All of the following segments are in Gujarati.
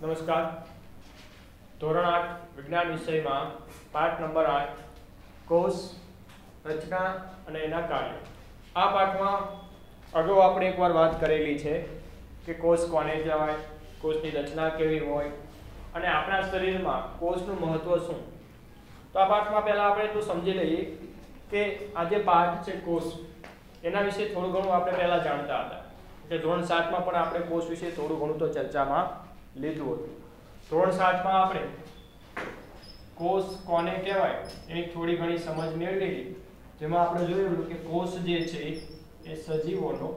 નમસ્કાર. ધોરણ 8 વિજ્ઞાન વિષયમાં પાઠ નંબર 8 કોષ રચના અને એના કાર્યો. આ પાઠમાં અગાઉ આપણે એકવાર વાત કરેલી છે કે કોષ કોને કહેવાય, કોષની રચના કેવી હોય અને આપણા શરીરમાં કોષનું મહત્વ શું. તો આ પાઠમાં પહેલા આપણે એટલું સમજી લઈએ કે આ જે પાઠ છે કોષ, એના વિશે થોડું ઘણું આપણે પહેલા જાણતા હતા કે ધોરણ 7 માં પણ આપણે કોષ વિશે થોડું ઘણું તો ચર્ચામાં લીધું હતું. ધોરણ 7 માં આપણે કોષ કોને કહેવાય એની થોડી ઘણી સમજ મેળવેલી, જેમાં આપણે જોયું કે કોષ જે છે એ સજીવોનો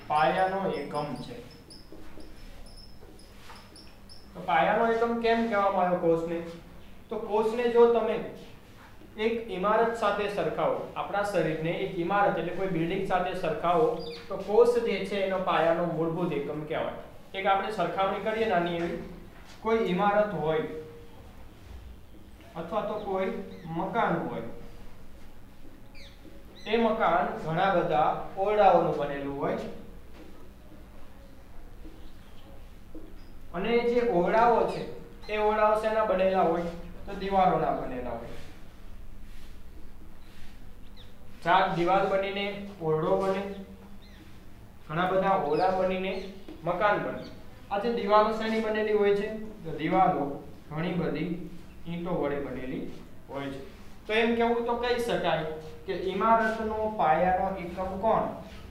પાયાનો એકમ છે. તો પાયાનો એકમ કેમ કહેવામાં આવ્યો કોષને? તો કોષને જો તમે એક ઇમારત સાથે સરખાવો, આપણા શરીરને એક ઇમારત એટલે કોઈ બિલ્ડિંગ સાથે સરખાવો, તો કોષ જે છે એનો પાયાનો મૂળભૂત એકમ કહેવાય. એક આપણે સરખામણી કરીએ નાની એવી, કોઈ ઇમારત હોય અથવા તો કોઈ મકાન હોય, એ મકાન ઘણા બધા ઓરડાઓનું બનેલું હોય અને જે ઓરડાઓ છે એ ઓરડાઓ શેના બનેલા હોય? તો દીવાલોના બનેલા હોય. ચાર દીવાલ બનીને ઓરડો બને, ઘણા બધા ઓરડા બનીને મકાન બને. આ જે દીવાલો શેની બનેલી હોય છે? તો દીવાલો ઘણી બધી ઈંટો વડે બનેલી હોય છે. તો એમ કેવું તો કહી શકાય કે ઇમારતનો પાયાનો એકમ કોણ?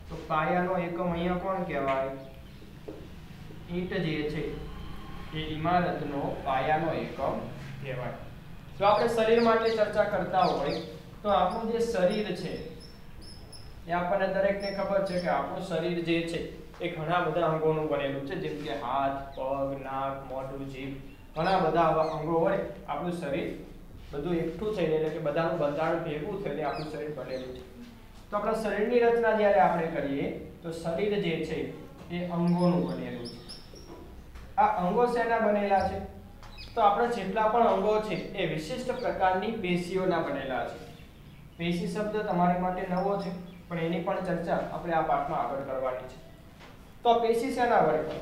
તો પાયાનો એકમ અહીંયા કોણ કહેવાય? ઈંટ જે છે એ ઇમારતનો પાયાનો એકમ કહેવાય. જો આપણે શરીર માટે ચર્ચા કરતા હોય તો આપણું જે શરીર છે એ આપણને દરેકને ખબર છે કે આપણું શરીર જે છે એ ઘણા બધા અંગોનું બનેલું છે, જેમ કે હાથ, પગ, નાક, મોઢું, જીભ, ઘણા બધા આવા અંગો વડે આપણું શરીર બધું એકઠું થઈને એટલે કે બધાનું બંધારણ ભેગું થઈને આપણું શરીર બનેલું છે. તો આપણા શરીરની રચના જ્યારે આપણે કરીએ તો શરીર જે છે એ અંગોનું બનેલું છે. આ અંગો શેના બનેલા છે? તો આપણા જેટલા પણ અંગો છે એ વિશિષ્ટ પ્રકારની પેશીઓના બનેલા છે. પેશી શબ્દ તમારી માટે નવો છે, પણ એની પણ ચર્ચા આપણે આ પાઠમાં આગળ કરવાની છે. તો પેશી શેના વડે બને?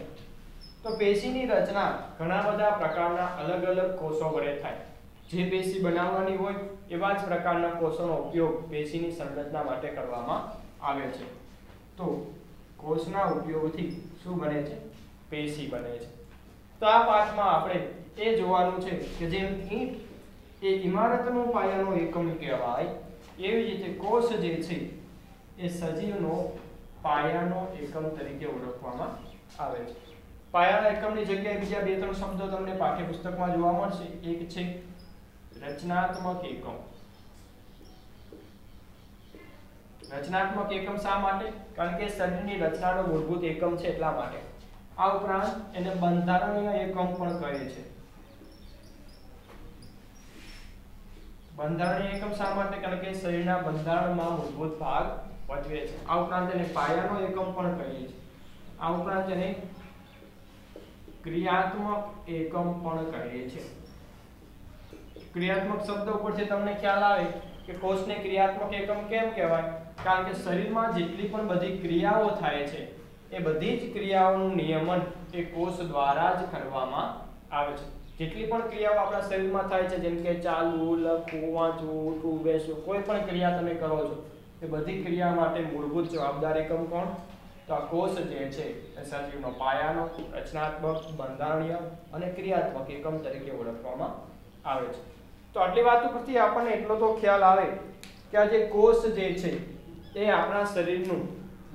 તો પેશીની રચના ઘણા બધા પ્રકારના અલગ અલગ કોષો વડે થાય. જે પેશી બનાવવાની હોય એવા જ પ્રકારના કોષોનો ઉપયોગ પેશીની સંરચના માટે કરવામાં આવે છે. તો કોષના ઉપયોગથી શું બને છે? પેશી બને છે. તો આ પાઠમાં આપણે એ જોવાનું છે કે જેમ ઈંટ એ ઇમારતનો પાયાનો એકમ કહેવાય, એવી રીતે કોષ જે છે એ સજીવનો પાયાનો એકમ તરીકે ઓળખવામાં આવે છે. પાયાના એકમની જગ્યાએ બીજા બે ત્રણ શબ્દો તમને પાઠ્યપુસ્તકમાં જોવા મળશે. એક છે રચનાત્મક એકમ. રચનાત્મક એકમ શા માટે? કારણ કે શરીરની રચનાનો મૂળભૂત એકમ છે એટલા માટે. આ ઉપરાંત એને બંધારણીય એકમ પણ કહે છે. બંધારણીય એકમ શા માટે? કારણ કે શરીરના બંધારણમાં મૂળભૂત ભાગ ભજવે છે. આ ઉપરાંત એને પાયાનો એકમ પણ કહીએ છીએ. આ ઉપરાંત એને ક્રિયાત્મક એકમ પણ કહીએ છીએ. ક્રિયાત્મક શબ્દ ઉપરથી તમને ખ્યાલ આવે કે કોષને ક્રિયાત્મક એકમ કેમ કહેવાય? કારણ કે શરીરમાં જેટલી પણ બધી ક્રિયાઓ થાય છે એ બધી જ ક્રિયાઓનું નિયમન એ કોષ દ્વારા જ કરવામાં આવે છે. જેટલી પણ ક્રિયાઓ આપણા શરીરમાં થાય છે, જેમ કે ચાલવું, લખવું, વાંચવું, ઉઠવું, બેસવું, કોઈ પણ ક્રિયા તમે કરો છો એ બધી ક્રિયા માટે મૂળભૂત જવાબદાર એકમ કોણ? તો આ કોષ જે છે એ સજીવનો પાયાનો, રચનાત્મક, બંધારણીય અને ક્રિયાત્મક એકમ તરીકે ઓળખવામાં આવે છે. તો આટલી વાતો પરથી આપણને એટલો તો ખ્યાલ આવે કે આ જે કોષ જે છે એ આપણા શરીરનું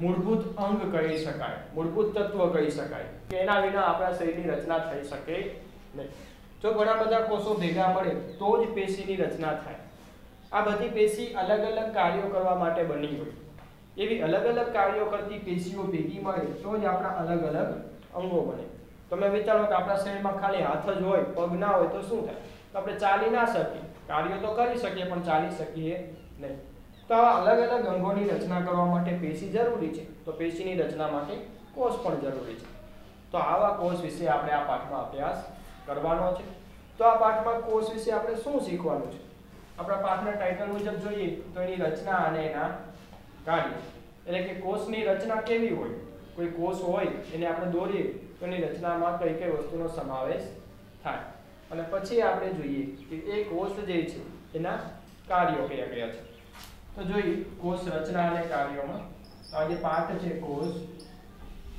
મૂળભૂત અંગ કહી શકાય, મૂળભૂત તત્વ કહી શકાય કે એના વિના આપણા શરીરની રચના થઈ શકે નહીં. જો ઘણા બધા કોષો ભેગા મળે તો જ પેશીની રચના થાય. આ બધી પેશી અલગ અલગ કાર્યો કરવા માટે બની હોય. એવી અલગ અલગ કાર્યો કરતી પેશીઓ ભેગી મળે તો જ આપણા અલગ અલગ અંગો બને. તમે વિચારો કે આપણા શરીરમાં ખાલી હાથ જ હોય, પગ ના હોય તો શું થાય? તો આપણે ચાલી ના શકીએ. કાર્યો તો કરી શકીએ પણ ચાલી શકીએ નહીં. તો આવા અલગ અલગ અંગોની રચના કરવા માટે પેશી જરૂરી છે. તો પેશીની રચના માટે કોષ પણ જરૂરી છે. તો આવા કોષ વિશે આપણે આ પાઠમાં અભ્યાસ કરવાનો છે. તો આ પાઠમાં કોષ વિશે આપણે શું શીખવાનું છે? આપણા પાઠના ટાઇટલ મુજબ જોઈએ તો એની રચના અને એના કાર્ય, એટલે કે કોષની રચના કેવી હોય, કોઈ કોષ હોય એને આપણે દોરીએ તો એની રચનામાં કઈ કઈ વસ્તુનો સમાવેશ થાય અને પછી આપણે જોઈએ કે એ કોષ જે છે એના કાર્યો કયા કયા છે. તો જોઈએ કોષ રચના અને કાર્યોમાં આ જે પાઠ છે કોષ,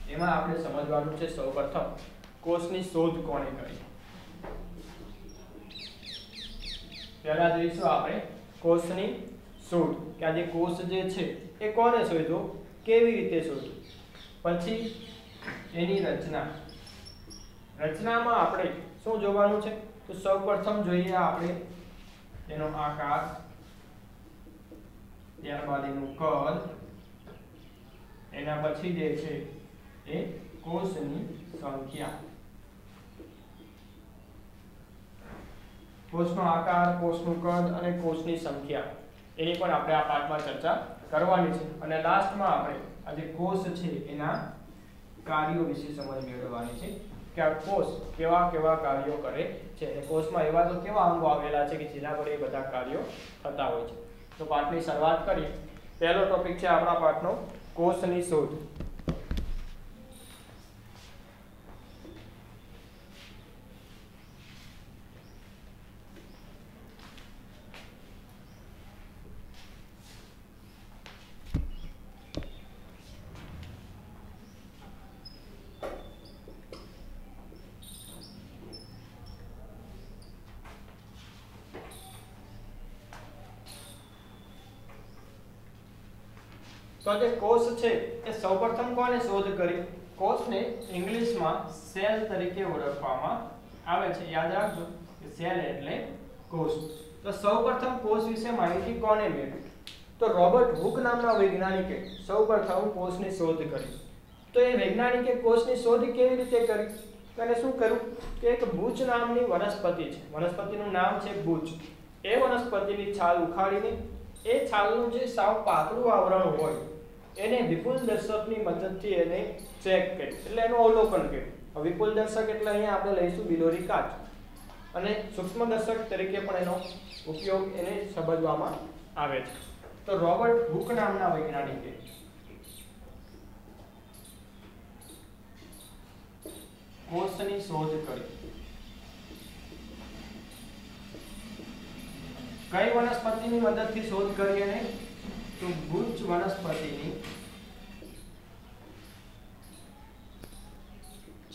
એમાં આપણે સમજવાનું છે સૌપ્રથમ કોષની શોધ કોણે કરી. પહેલા જોઈશું આપણે કોષની શોધ કે આ જે કોષ જે છે એ કોણે શોધ્યો, કેવી રીતે શોધ્યો. પછી એની રચના, રચનામાં આપણે શું જોવાનું છે તો સૌપ્રથમ જોઈએ આપણે એનો આકાર, ત્યારબાદ એનું કદ, એના પછી જે છે એ કોષની સંખ્યા. કોષનો આકાર, કોષનું કદ અને કોષની સંખ્યા એની પણ આપણે આ પાઠમાં ચર્ચા કરવાની છે. અને લાસ્ટમાં આપણે આ જે કોષ છે એના કાર્યો વિશે સમજ મેળવવાની છે કે આ કોષ કેવા કેવા કાર્યો કરે છે અને કોષમાં એવા તો કેવા અંગો આવેલા છે કે જેના પર એ બધા કાર્યો થતા હોય છે. તો પાઠની શરૂઆત કરીએ. પહેલો ટોપિક છે આપણા પાઠનો કોષની શોધ. તો જે કોષ છે એ સૌપ્રથમ કોણે શોધ કરી? કોષને ઇંગ્લિશમાં સેલ તરીકે ઓળખવામાં આવે છે. યાદ રાખજો કે સેલ એટલે કોષ. તો સૌપ્રથમ કોષ વિશે માહિતી કોણે મેળવી? તો રોબર્ટ હુક નામના વૈજ્ઞાનિકે સૌપ્રથમ કોષની શોધ કરી. તો એ વૈજ્ઞાનિકે કોષની શોધ કેવી રીતે કરી? અને શું કર્યું કે એક બૂચ નામની વનસ્પતિ છે, વનસ્પતિનું નામ છે બૂચ. એ વનસ્પતિની છાલ ઉખાડીને એ છાલનું જે સાવ પાતળું આવરણ હોય એને વિપુલ દર્શકની મદદથી એને ચેક કર્યું, એટલે એનું અવલોકન કર્યું. વિપુલ દર્શક એટલે અહીંયા આપણે લઈશું બિલોરી કાચ, અને સૂક્ષ્મ દર્શક તરીકે પણ એનો ઉપયોગ એને સમજવામાં આવે છે. તો રોબર્ટ હુક નામના વૈજ્ઞાનિકે કોષની શોધ કરી. કઈ વનસ્પતિની મદદથી શોધ કરી? એને તો બૂચ વનસ્પતિની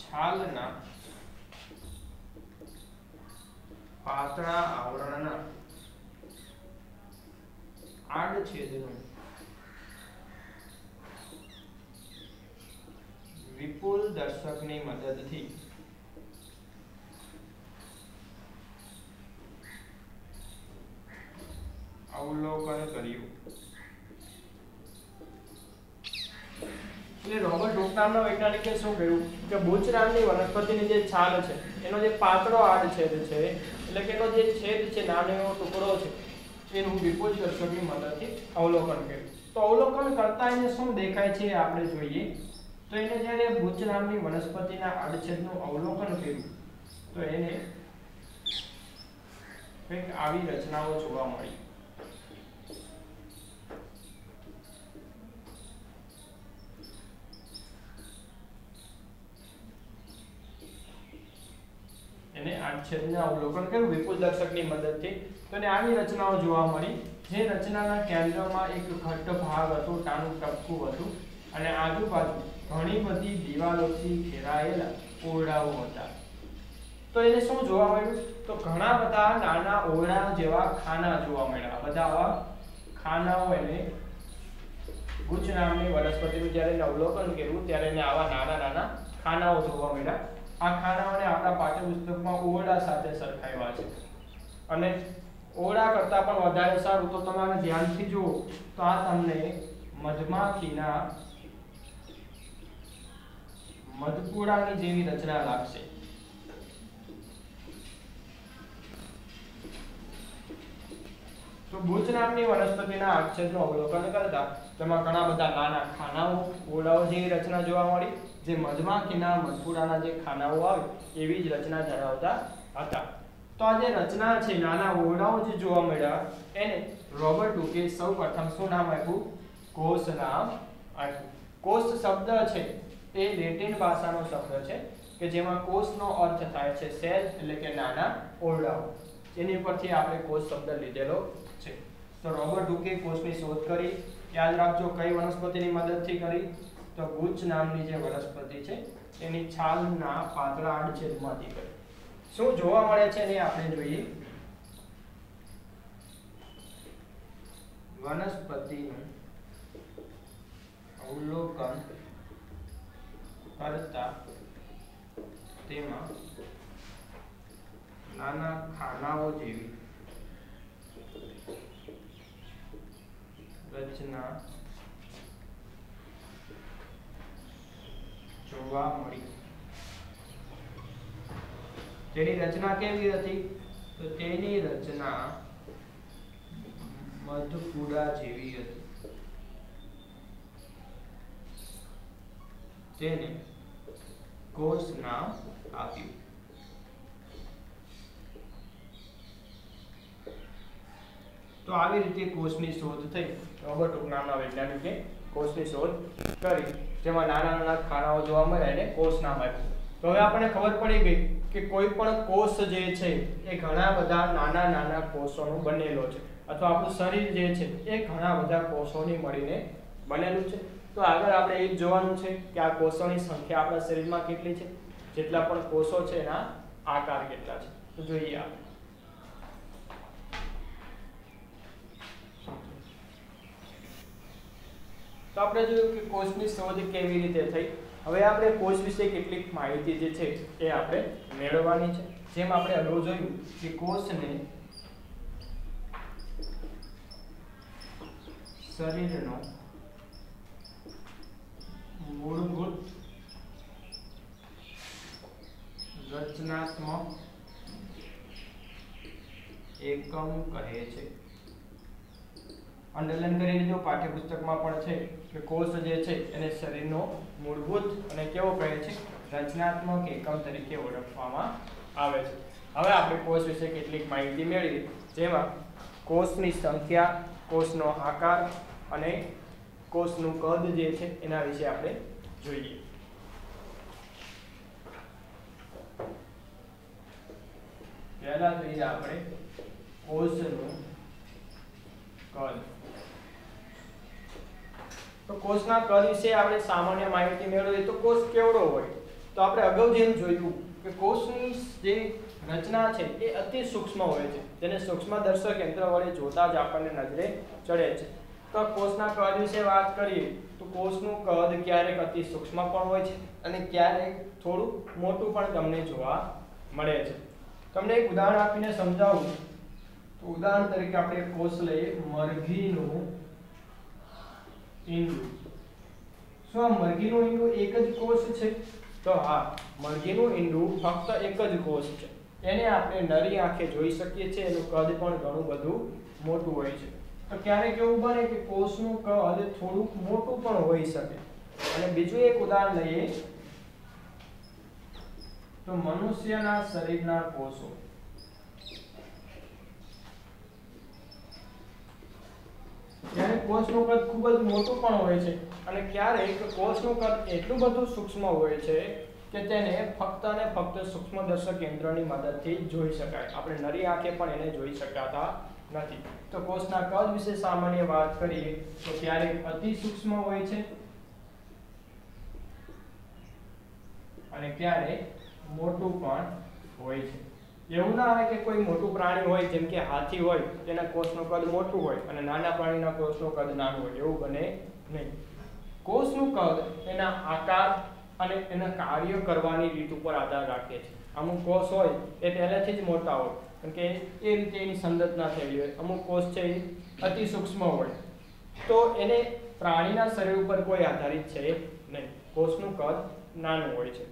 છાલના પાતળા આવરણના આડછેદનું વિપુલ દર્શકની મદદથી અવલોકન કર્યું. એટલે રોબર્ટ હુક નામના વૈજ્ઞાનિકે શું કર્યું કે બૂચ નામની વનસ્પતિની જે છાલ છે એનો જે પાતળો આડછેદ છે, એટલે કે એનો જે છેદ છે, નાનો એવો ટુકડો છે, એનું વિપુલ દર્શકની મદદથી અવલોકન કર્યું. તો અવલોકન કરતા એને શું દેખાય છે આપણે જોઈએ. તો એને જ્યારે બૂચ નામની વનસ્પતિના આડછેદનું અવલોકન કર્યું તો એને કંઈક આવી રચનાઓ જોવા મળી. એને આડછેદનું અવલોકન કર્યું વિપુલ દર્શકની મદદથી, તો એને આવી રચનાઓ જોવા મળી. જે રચનાના કેન્દ્રમાં એક ઘટ્ટ ભાગ હતો, નાનું ટપકું હતું, અને આજુબાજુ ઘણી બધી દિવાલોથી ઘેરાયેલા ઓરડાઓ હતા. તો એને શું જોવા મળ્યું તો ઘણા બધા નાના ઓરડા જેવા ખાના જોવા મળ્યા. બધા આવા ખાનાઓ એને બૂચ નામની વનસ્પતિનું જ્યારે અવલોકન કર્યું ત્યારે એને આવા નાના નાના ખાનાઓ જોવા મળ્યા. આ ખાનાઓને આપણા પાઠ્યપુસ્તકમાં ઓરડા સાથે સરખાવ્યા છે, અને ઓરડા કરતાં પણ વધારે સારું તો તમારે ધ્યાનથી જુઓ તો આ તમને મધમાખીના મધપૂડાની જેવી રચના લાગશે. તો બૂચ નામની વનસ્પતિના આડછેદનું અવલોકન કરતા તેમાં ઘણા બધા નાના ખાનાઓ, ઓરડાઓ જેવી રચના જોવા મળી, જે મધમાખીના મધપૂડાના જે ખાનાઓ આવે એવી જ રચના ધરાવતા હતા. તો આ જે રચના છે, નાના ઓરડાઓ જે જોવા મળ્યા, એને રોબર્ટ હુકે સૌપ્રથમ શું નામ આપ્યું? કોષ નામ આપ્યું. કોષ શબ્દ છે એ લેટિન ભાષાનો શબ્દ છે કે જેમાં કોષનો અર્થ થાય છે સેલ એટલે કે નાના ઓરડાઓ. એની પરથી આપણે કોષ શબ્દ લીધેલો છે. તો રોબર્ટ હુકે કોષની શોધ કરી. યાદ રાખજો કઈ વનસ્પતિની મદદથી કરી? તો ગુચ્છ નામની જે વનસ્પતિ છે એની છાલના પાતળા આડછેદમાંથી કરી. શું જોવા મળે છે એ આપણે જોઈએ. વનસ્પતિનું અવલોકન કરતા તેમાં નાના ખાનાઓ જેવી રચના જોવા મળી. તેની રચના કેવી હતી? તો તેની રચના મધપૂડા જેવી હતી. તેને કોષ નામ આપ્યું. તો આવી રીતે કોષની શોધ થઈ. રોબર્ટ હુક નામના વૈજ્ઞાનિકે કોષની શોધ કરી, જેમાં નાના નાના ખાનાઓ જોવા મળ્યા એને કોષ નામ આપ્યું. તો હવે આપણને ખબર પડી ગઈ કે કોઈ પણ કોષ જે છે એ ઘણા બધા નાના નાના કોષોનું બનેલો છે, અથવા આપણું શરીર જે છે એ ઘણા બધા કોષોની મળીને બનેલું છે. તો આગળ આપણે એ જ જોવાનું છે કે આ કોષોની સંખ્યા આપણા શરીરમાં કેટલી છે, જેટલા પણ કોષો છે એના આકાર કેટલા છે. તો જોઈએ આપણે. તો આપણે જોયું કે કોષની શોધ કેવી રીતે થઈ. હવે આપણે કોષ વિશે કેટલીક માહિતી જે છે એ આપણે મેળવવાની છે. જેમ આપણે અગાઉ જોયું કે કોષને શરીરનો મૂળભૂત રચનાત્મક એકમ કહે છે. અંડરલાઈન કરી લીધું, પાઠ્યપુસ્તકમાં પણ છે કે કોષ જે છે એને શરીરનો મૂળભૂત અને કેવો કહે છે? રચનાત્મક એકમ તરીકે ઓળખવામાં આવે છે. હવે આપણે કોષ વિશે કેટલીક માહિતી મેળવી, જેમાં કોષની સંખ્યા, કોષનો આકાર અને કોષનું કદ જે છે એના વિશે આપણે જોઈએ. પહેલા જોઈએ આપણે કોષનું કદ. તો કોષના કદ વિશે આપણે સામાન્ય માહિતી મેળવીએ તો કોષ કેવડો હોય? તો આપણે અગાઉ જેમ જોયું કે કોષની જે રચના છે એ અતિ સૂક્ષ્મ હોય છે, જેને સૂક્ષ્મદર્શક યંત્ર વડે જોતા જ આપણને નજરે ચડે છે. તો કોષના કદ વિશે વાત કરીએ તો કોષનું કદ ક્યારેક અતિ સૂક્ષ્મ પણ હોય છે અને ક્યારેક થોડું મોટું પણ તમને જોવા મળે છે. તમને એક ઉદાહરણ આપીને સમજાવું તો ઉદાહરણ તરીકે આપણે કોષ લઈએ મરઘીનું ઈંડું. શું આ મરઘીનું ઈંડું એક જ કોષ છે? તો હા, મરઘીનું ઈંડું ફક્ત એક જ કોષ છે. એને આપણે નરી આંખે જોઈ શકીએ છીએ. એનું કદ પણ ઘણું બધું મોટું હોય છે. તો ક્યારેક એવું બને કે કોષનું કદ થોડું મોટું પણ હોઈ શકે. અને બીજું એક ઉદાહરણ લઈએ તો મનુષ્યના શરીરના કોષો. ક્યારેક કોષનું કદ ખૂબ જ મોટું પણ હોય છે અને ક્યારેક કોષનું કદ એટલું બધું સૂક્ષ્મ હોય છે કે તેને ફક્ત અને ફક્ત સૂક્ષ્મદર્શક યંત્રની મદદથી જોઈ શકાય. આપણે નરી આંખે પણ એને જોઈ શકાતા નથી. તો કોષના કદ વિશે સામાન્ય વાત કરીએ તો ક્યારેક અતિ સૂક્ષ્મ હોય છે અને ક્યારેક મોટું પણ હોય છે. એવું ના હોય કે કોઈ મોટું પ્રાણી હોય જેમ કે હાથી હોય તેના કોષનું કદ મોટું હોય અને નાના પ્રાણીના કોષનું કદ નાનું હોય, એવું બને નહીં. કોષનું કદ એના આકાર અને એના કાર્ય કરવાની રીત ઉપર આધાર રાખે છે. અમુક કોષ હોય એ પહેલેથી જ મોટા હોય કારણ કે એ રીતે એની સંરચના થયેલી હોય. અમુક કોષ છે એ અતિ સૂક્ષ્મ હોય તો એને પ્રાણીના શરીર ઉપર કોઈ આધારિત છે નહીં. કોષનું કદ નાનું હોય છે.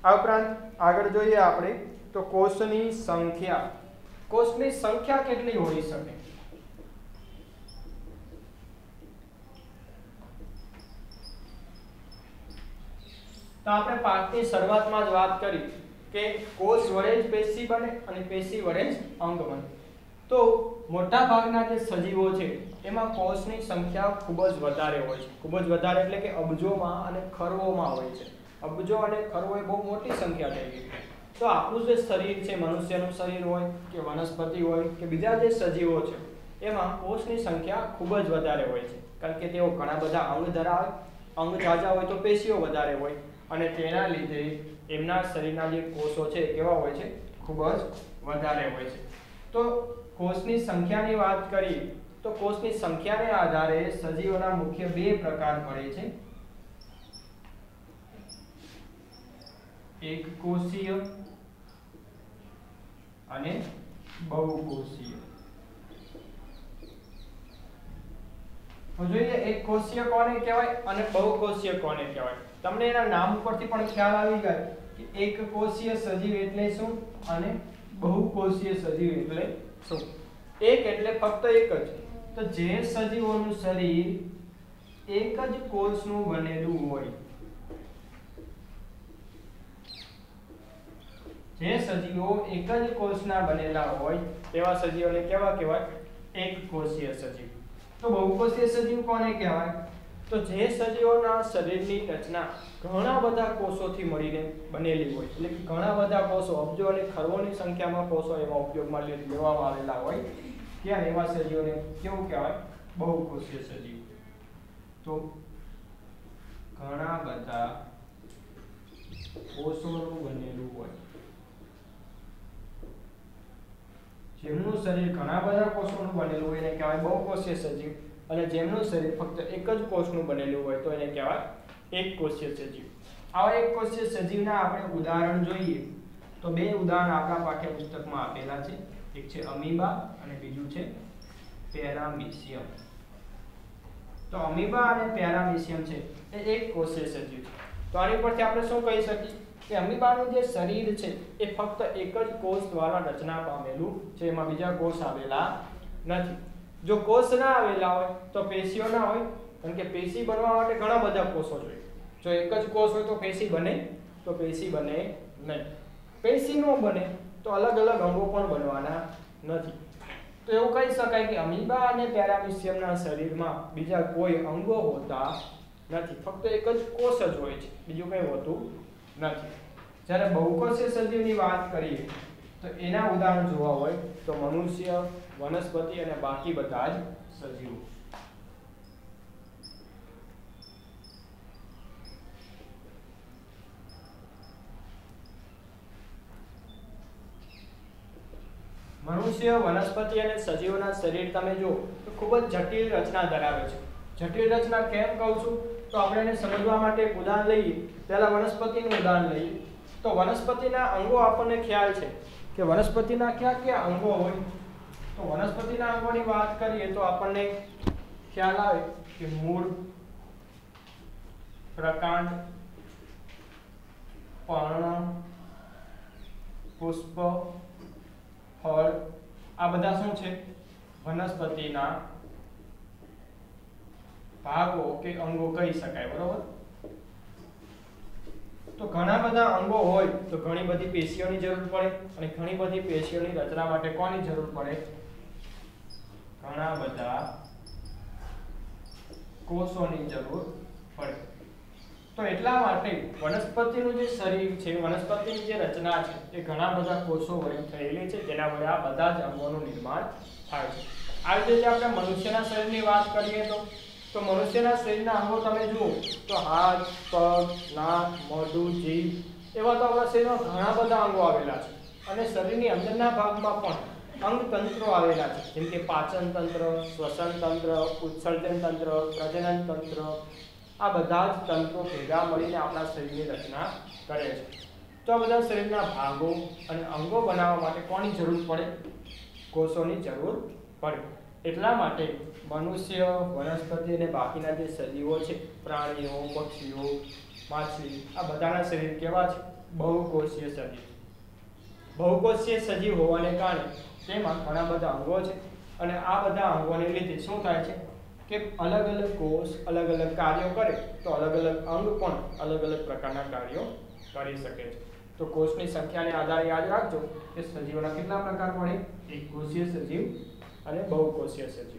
આ ઉપરાંત આગળ જોઈએ આપણે તો કોષની સંખ્યા. કોષની સંખ્યા કેટલી હોઈ શકે? તો આપણે પાઠની શરૂઆતમાં જ વાત કરી કે કોષ વડે જ પેશી બને અને પેશી વડે જ અંગ બને. તો મોટા ભાગના જે સજીવો છે એમાં કોષની સંખ્યા ખૂબ જ વધારે હોય છે. ખૂબ જ વધારે એટલે કે અબજોમાં અને ખરવોમાં હોય છે. અબજો અને ખરવો એ બહુ મોટી સંખ્યા થઈ ગઈ. તો આપણું જે શરીર છે, મનુષ્યનું શરીર હોય કે વનસ્પતિ હોય કે બીજા જે સજીવો છે, એમાં કોષની સંખ્યા ખૂબ જ વધારે હોય છે. કારણ કે તેઓ ઘણા બધા અંગ ધરાવે. અંગ ઝાઝા હોય તો પેશીઓ વધારે હોય અને તેના લીધે એમના શરીરના જે કોષો છે કેવા હોય છે? ખૂબ જ વધારે હોય છે. તો કોષની સંખ્યાની વાત કરીએ તો કોષની સંખ્યાને આધારે સજીવોના મુખ્ય બે પ્રકાર પડે છે. એકકોષીય અને બહુકોષીય. તો જોઈએ એકકોષીય કોને કહેવાય અને બહુકોષીય કોને કહેવાય. તમને એના નામ ઉપરથી પણ ખ્યાલ આવી જાય કે એકકોષીય સજીવ એટલે શું અને બહુકોષીય સજીવ એટલે શું. એક એટલે ફક્ત એક જ. તો જે સજીવોનું શરીર એક જ કોષનું બનેલું હોય, જે સજીવો એક જ કોષના બનેલા હોય તેવા સજીવોને કેવા કહેવાય? એકકોષીય સજીવ. તો બહુકોષીય સજીવ કોને કહેવાય? તો જે સજીવોના શરીરની રચના ઘણા બધા કોષોથી મળીને બનેલી હોય, એટલે કે ઘણા બધા કોષો, અબજો અને ખરવોની સંખ્યામાં કોષો એમાં ઉપયોગમાં લેવામાં આવેલા હોય, ત્યાં એવા સજીવોને કેવું કહેવાય? બહુકોષીય સજીવ. તો ઘણા બધા કોષોનું બનેલું હોય, જેમનું શરીર ઘણા બધા કોષોનું બનેલું હોય એને કહેવાય બહુકોષીય સજીવ. અને જેમનું શરીર ફક્ત એક જ કોષનું બનેલું હોય તો એને કહેવાય એકકોષીય સજીવ. આવા એકકોષીય સજીવના આપણે ઉદાહરણ જોઈએ તો બે ઉદાહરણ આપણા પાઠ્યપુસ્તકમાં આપેલા છે. એક છે અમીબા અને બીજું છે પેરામીશિયમ. તો અમીબા અને પેરામીશિયમ છે એ એકકોષીય સજીવ છે. તો આની પરથી આપણે શું કહી શકીએ કે અમીબાનું જે શરીર છે એ ફક્ત એક જ કોષ દ્વારા રચના પામેલું છે, એમાં બીજા કોષ આવેલા નથી. જો કોષ ના આવેલા હોય તો પેશીઓ ના હોય, કારણ કે પેશી બનવા માટે ઘણા બધા કોષો જોઈએ. જો એક જ કોષ હોય તો પેશી બને? તો પેશી બને નહીં. પેશી ન બને તો અલગ અલગ અંગો પણ બનવાના નથી. તો એવું કહી શકાય કે અમીબા અને પેરામીશિયમના શરીરમાં બીજા કોઈ અંગો હોતા નથી, ફક્ત એક જ કોષ જ હોય છે, બીજું કંઈ હોતું નથી. જ્યારે બહુકોષીય સજીવની વાત કરીએ તો એના ઉદાહરણ જોવા હોય તો મનુષ્ય, વનસ્પતિ અને બાકી બધા જ સજીવો. મનુષ્ય, વનસ્પતિ અને સજીવોના શરીર તમે જુઓ તો ખૂબ જ જટિલ રચના ધરાવે છે. જટિલ રચના કેમ કહું છું? તો આપણે એને સમજવા માટે એક ઉદાહરણ લઈએ. પહેલા વનસ્પતિનું ઉદાહરણ લઈએ. તો વનસ્પતિના અંગો આપણને ખ્યાલ છે કે વનસ્પતિના કયા કયા અંગો હોય. તો વનસ્પતિના અંગોની વાત કરીએ તો આપણને ખ્યાલ આવે કે મૂળ, પ્રકાંડ, પર્ણ, પુષ્પ, ફળ, આ બધા શું છે? વનસ્પતિના ભાગો કે અંગો કહી શકાય. બરોબર? તો ઘણા બધા અંગો હોય તો ઘણી બધી પેશીઓની જરૂર પડે અને ઘણી બધી પેશીઓની રચના માટે કોની જરૂર પડે? ઘણા બધા કોષોની જરૂર પડે. તો એટલા માટે વનસ્પતિનું જે શરીર છે, વનસ્પતિની જે રચના છે એ ઘણા બધા કોષો વડે થયેલી છે, જેના વડે આ બધા જ અંગોનું નિર્માણ થાય છે. આ રીતે આપણે મનુષ્યના શરીરની વાત કરીએ તો મનુષ્યના શરીરના અંગો તમે જુઓ તો હાથ, પગ, નાક, મોઢું, જીભ એવા તો આપણા શરીરમાં ઘણા બધા અંગો આવેલા છે. અને શરીરની અંદરના ભાગમાં પણ અંગતંત્રો આવેલા છે, જેમ કે પાચન તંત્ર, શ્વસન તંત્ર, ઉત્સર્જન તંત્ર, પ્રજનન તંત્ર. આ બધા જ તંત્રો ભેગા મળીને આપણા શરીરની રચના કરે છે. તો આ બધા શરીરના ભાગો અને અંગો બનાવવા માટે કોની જરૂર પડે? કોષોની જરૂર પડે. એટલા માટે મનુષ્ય, વનસ્પતિ અને બાકીના જે સજીવો છે, પ્રાણીઓ, પક્ષીઓ, માછલી, આ બધાના શરીર કેવા છે? બહુકોષીય સજીવ. બહુકોષીય સજીવ હોવાને કારણે તેમાં ઘણા બધા અંગો છે અને આ બધા અંગોને લીધે શું થાય છે કે અલગ અલગ કોષ અલગ અલગ કાર્યો કરે તો અલગ અલગ અંગ પણ અલગ અલગ પ્રકારના કાર્યો કરી શકે છે. તો કોષની સંખ્યાને આધારે યાદ રાખજો કે સજીવોના કેટલા પ્રકાર પડે, એક કોષીય સજીવ અને બહુકોષીય સજીવ।